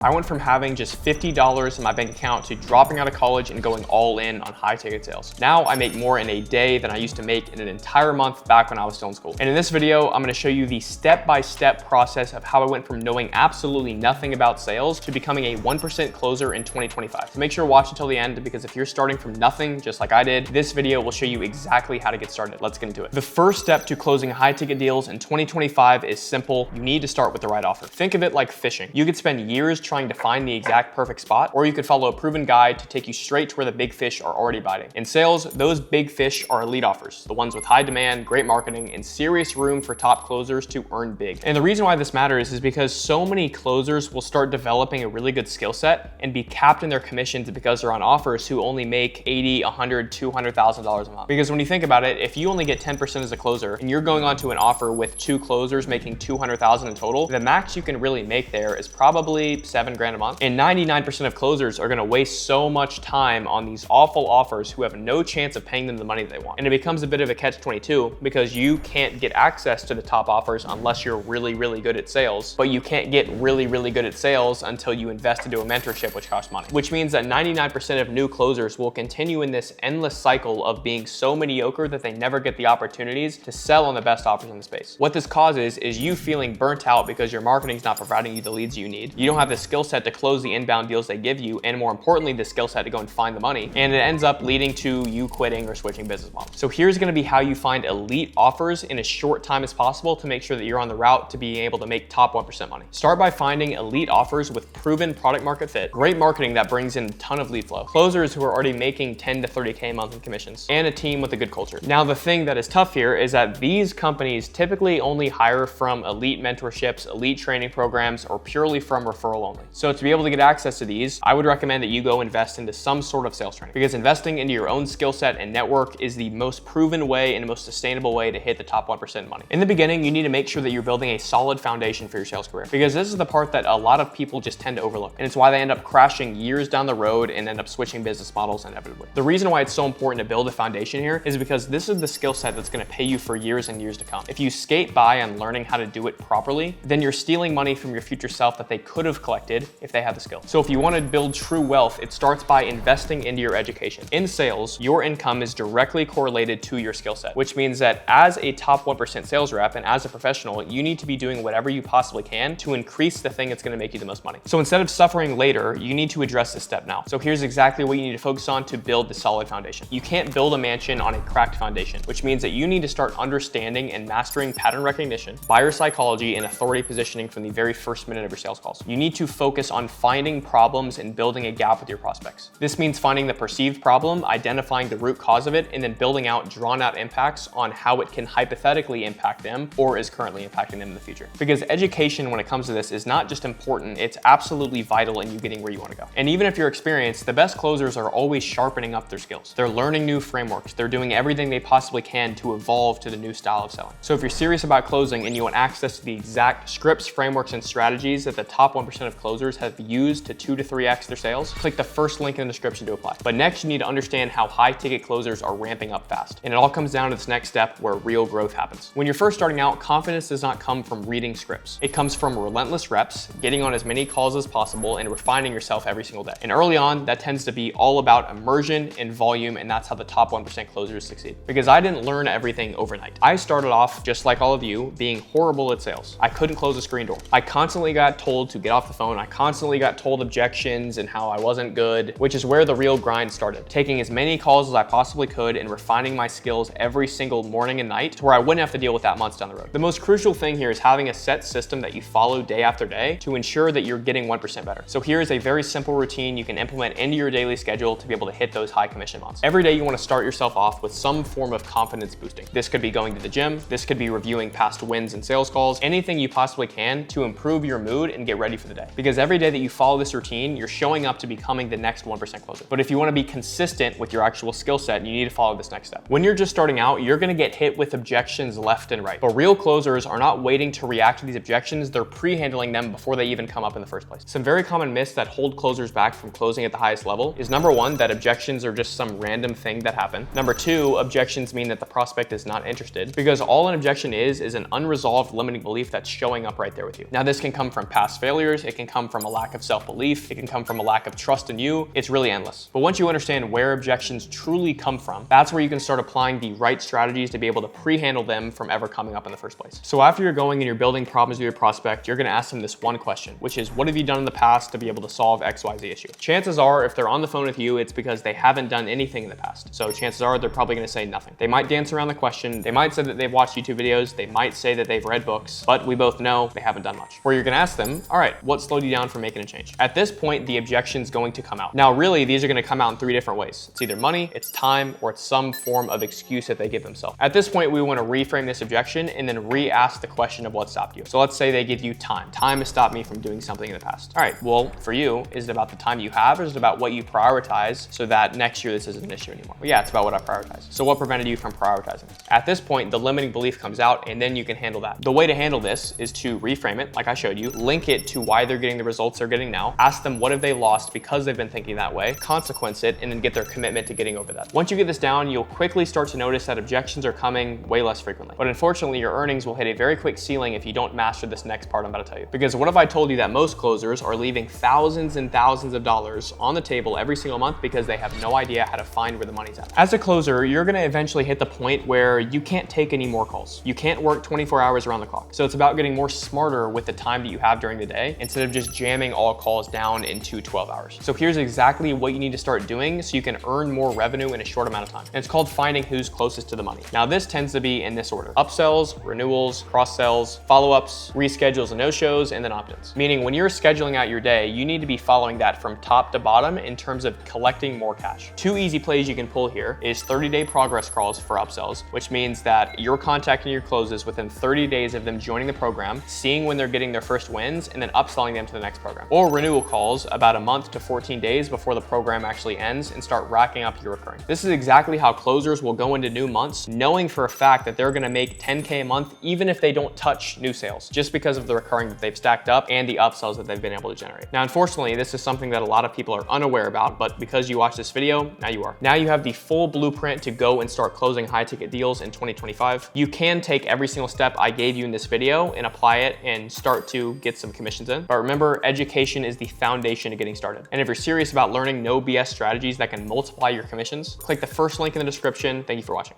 I went from having just $50 in my bank account to dropping out of college and going all in on high ticket sales. Now I make more in a day than I used to make in an entire month back when I was still in school. And in this video, I'm gonna show you the step-by-step process of how I went from knowing absolutely nothing about sales to becoming a 1% closer in 2025. So make sure to watch until the end, because if you're starting from nothing, just like I did, this video will show you exactly how to get started. Let's get into it. The first step to closing high ticket deals in 2025 is simple. You need to start with the right offer. Think of it like fishing. You could spend years trying to find the exact perfect spot, or you could follow a proven guide to take you straight to where the big fish are already biting. In sales, those big fish are elite offers, the ones with high demand, great marketing, and serious room for top closers to earn big. And the reason why this matters is because so many closers will start developing a really good skill set and be capped in their commissions because they're on offers who only make $80,000, $100,000, $200,000 a month. Because when you think about it, if you only get 10% as a closer and you're going onto an offer with 2 closers making $200,000 in total, the max you can really make there is probably $7 grand a month. And 99% of closers are gonna waste so much time on these awful offers who have no chance of paying them the money they want. And it becomes a bit of a catch-22 because you can't get access to the top offers unless you're really, really good at sales, but you can't get really, really good at sales until you invest into a mentorship, which costs money. Which means that 99% of new closers will continue in this endless cycle of being so mediocre that they never get the opportunities to sell on the best offers in the space. What this causes is you feeling burnt out because your marketing's not providing you the leads you need. You don't have the skill set to close the inbound deals they give you, and more importantly, the skill set to go and find the money. And it ends up leading to you quitting or switching business models. So here's gonna be how you find elite offers in as short time as possible to make sure that you're on the route to being able to make top 1% money. Start by finding elite offers with proven product market fit, great marketing that brings in a ton of lead flow, closers who are already making 10 to 30K a month in commissions, and a team with a good culture. Now, the thing that is tough here is that these companies typically only hire from elite mentorships, elite training programs, or purely from referral only. So to be able to get access to these, I would recommend that you go invest into some sort of sales training, because investing into your own skill set and network is the most proven way and the most sustainable way to hit the top 1% money. In the beginning, you need to make sure that you're building a solid foundation for your sales career, because this is the part that a lot of people just tend to overlook. And it's why they end up crashing years down the road and end up switching business models inevitably. The reason why it's so important to build a foundation here is because this is the skill set that's gonna pay you for years and years to come. If you skate by on learning how to do it properly, then you're stealing money from your future self that they could have collected if they had the skill. So if you want to build true wealth, it starts by investing into your education. In sales, your income is directly correlated to your skill set, which means that as a top 1% sales rep and as a professional, you need to be doing whatever you possibly can to increase the thing that's going to make you the most money. So instead of suffering later, you need to address this step now. So here's exactly what you need to focus on to build the solid foundation. You can't build a mansion on a cracked foundation, which means that you need to start understanding and mastering pattern recognition, buyer psychology, and authority positioning from the very first minute of your sales calls. You need to focus on finding problems and building a gap with your prospects. This means finding the perceived problem, identifying the root cause of it, and then building out drawn out impacts on how it can hypothetically impact them or is currently impacting them in the future. Because education when it comes to this is not just important, it's absolutely vital in you getting where you want to go. And even if you're experienced, the best closers are always sharpening up their skills. They're learning new frameworks. They're doing everything they possibly can to evolve to the new style of selling. So if you're serious about closing and you want access to the exact scripts, frameworks, and strategies that the top 1% of closers have used to 2 to 3x their sales, click the first link in the description to apply. But next, you need to understand how high ticket closers are ramping up fast. And it all comes down to this next step where real growth happens. When you're first starting out, confidence does not come from reading scripts. It comes from relentless reps, getting on as many calls as possible, and refining yourself every single day. And early on, that tends to be all about immersion and volume, and that's how the top 1% closers succeed. Because I didn't learn everything overnight. I started off, just like all of you, being horrible at sales. I couldn't close a screen door. I constantly got told to get off the phone. I constantly got told objections and how I wasn't good, which is where the real grind started. Taking as many calls as I possibly could and refining my skills every single morning and night to where I wouldn't have to deal with that months down the road. The most crucial thing here is having a set system that you follow day after day to ensure that you're getting 1% better. So here is a very simple routine you can implement into your daily schedule to be able to hit those high commission months. Every day you want to start yourself off with some form of confidence boosting. This could be going to the gym. This could be reviewing past wins and sales calls, anything you possibly can to improve your mood and get ready for the day. Because every day that you follow this routine, you're showing up to becoming the next 1% closer. But if you want to be consistent with your actual skill set, you need to follow this next step. When you're just starting out, you're going to get hit with objections left and right. But real closers are not waiting to react to these objections. They're pre-handling them before they even come up in the first place. Some very common myths that hold closers back from closing at the highest level is number one, that objections are just some random thing that happened. Number two, objections mean that the prospect is not interested, because all an objection is an unresolved limiting belief that's showing up right there with you. Now, this can come from past failures. It can come from a lack of self-belief. It can come from a lack of trust in you. It's really endless. But once you understand where objections truly come from, that's where you can start applying the right strategies to be able to pre-handle them from ever coming up in the first place. So after you're going and you're building problems with your prospect, you're gonna ask them this one question, which is, what have you done in the past to be able to solve XYZ issue? Chances are, if they're on the phone with you, it's because they haven't done anything in the past. So chances are they're probably gonna say nothing. They might dance around the question. They might say that they've watched YouTube videos. They might say that they've read books, but we both know they haven't done much. Where you're gonna ask them, all right, what slowed you down from making a change? At this point, the objection's going to come out. Now, really, these are gonna come out in 3 different ways. It's either money, it's time, or it's some form of excuse that they give themselves. At this point, we wanna reframe this objection and then re-ask the question of what stopped you. So let's say they give you time. Time has stopped me from doing something in the past. All right, well, for you, is it about the time you have, or is it about what you prioritize so that next year this isn't an issue anymore? Well, yeah, it's about what I prioritize. So what prevented you from prioritizing? At this point, the limiting belief comes out, and then you can handle that. The way to handle this is to reframe it, like I showed you, link it to why they're getting the results they're getting now, ask them what have they lost because they've been thinking that way, consequence it, and then get their commitment to getting over that. Once you get this down, you'll quickly start to notice that objections are coming way less frequently. But unfortunately, your earnings will hit a very quick ceiling if you don't master this next part I'm about to tell you. Because what if I told you that most closers are leaving thousands and thousands of dollars on the table every single month because they have no idea how to find where the money's at? As a closer, you're gonna eventually hit the point where you can't take any more calls. You can't work 24 hours around the clock. So it's about getting more smarter with the time that you have during the day instead of just jamming all calls down into 12 hours. So here's exactly what you need to start doing so you can earn more revenue in a short amount of time. And it's called finding who's closest to the money. Now this tends to be in this order: upsells, renewals, cross-sells, follow-ups, reschedules and no-shows, and then opt-ins. Meaning when you're scheduling out your day, you need to be following that from top to bottom in terms of collecting more cash. 2 easy plays you can pull here is 30-day progress calls for upsells, which means that you're contacting your closes within 30 days of them joining the program, seeing when they're getting their first wins, and then upselling them to the next program. Or renewal calls about a month to 14 days before the program actually ends and start racking up your recurring. This is exactly how closers will go into new months knowing for a fact that they're gonna make 10K a month even if they don't touch new sales, just because of the recurring that they've stacked up and the upsells that they've been able to generate. Now, unfortunately, this is something that a lot of people are unaware about, but because you watch this video, now you are. Now you have the full blueprint to go and start closing high ticket deals in 2025. You can take every single step I gave you in this video and apply it and start to get some commissions in. But remember, education is the foundation to getting started. And if you're serious about learning no BS strategies that can multiply your commissions, click the first link in the description. Thank you for watching.